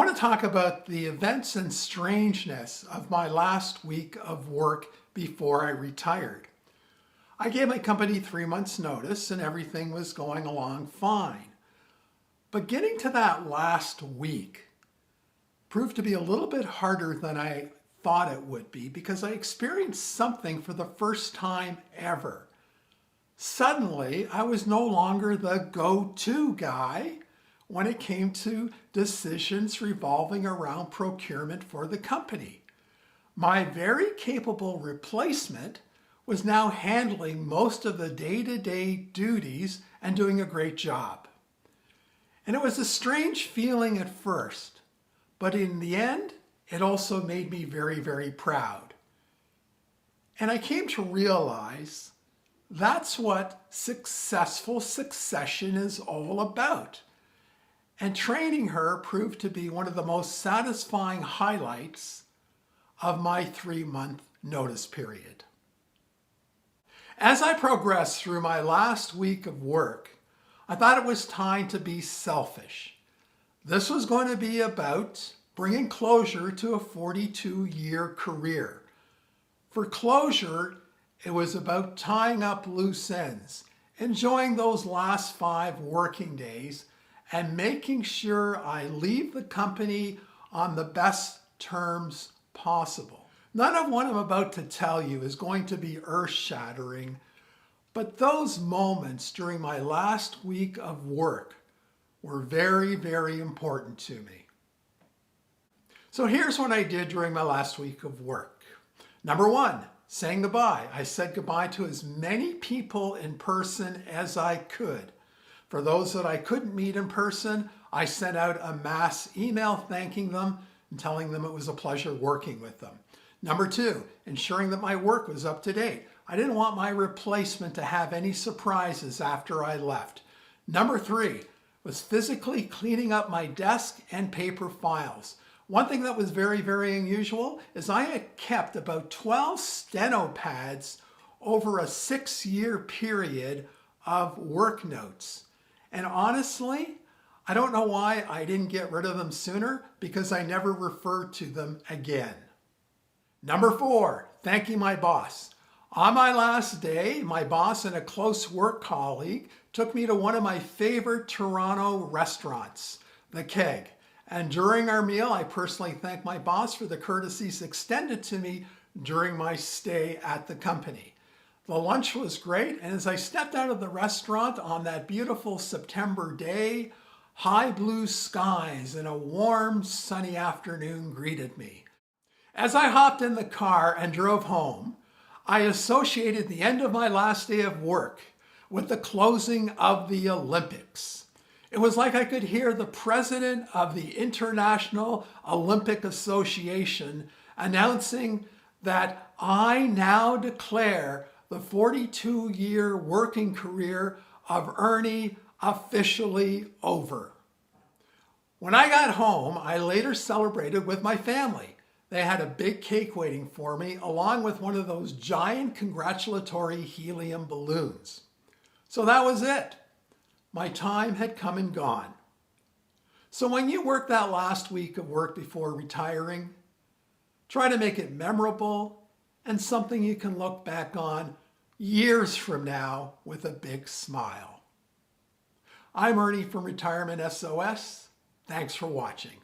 want to talk about the events and strangeness of my last week of work before I retired. I gave my company 3 months notice and everything was going along fine. But getting to that last week proved to be a little bit harder than I thought it would be because I experienced something for the first time ever. Suddenly, I was no longer the go-to guy when it came to decisions revolving around procurement for the company. My very capable replacement was now handling most of the day-to-day duties and doing a great job. And it was a strange feeling at first, but in the end, it also made me very, very proud. And I came to realize that's what successful succession is all about. And training her proved to be one of the most satisfying highlights of my 3-month notice period. As I progressed through my last week of work, I thought it was time to be selfish. This was going to be about bringing closure to a 42-year career. For closure, it was about tying up loose ends, enjoying those last 5 working days, and making sure I leave the company on the best terms possible. None of what I'm about to tell you is going to be earth-shattering, but those moments during my last week of work were very, very important to me. So here's what I did during my last week of work. Number 1, saying goodbye. I said goodbye to as many people in person as I could. For those that I couldn't meet in person, I sent out a mass email thanking them and telling them it was a pleasure working with them. Number 2, ensuring that my work was up to date. I didn't want my replacement to have any surprises after I left. Number 3 was physically cleaning up my desk and paper files. One thing that was very, very unusual is I had kept about 12 steno pads over a 6-year period of work notes. And honestly, I don't know why I didn't get rid of them sooner because I never referred to them again. Number 4, thanking my boss. On my last day, my boss and a close work colleague took me to one of my favorite Toronto restaurants, The Keg. And during our meal, I personally thanked my boss for the courtesies extended to me during my stay at the company. The lunch was great, and as I stepped out of the restaurant on that beautiful September day, high blue skies and a warm, sunny afternoon greeted me. As I hopped in the car and drove home, I associated the end of my last day of work with the closing of the Olympics. It was like I could hear the president of the International Olympic Association announcing that I now declare the 42-year working career of Ernie officially over. When I got home, I later celebrated with my family. They had a big cake waiting for me, along with one of those giant congratulatory helium balloons. So that was it. My time had come and gone. So when you work that last week of work before retiring, try to make it memorable and something you can look back on years from now with a big smile. I'm Ernie from Retirement SOS. Thanks for watching.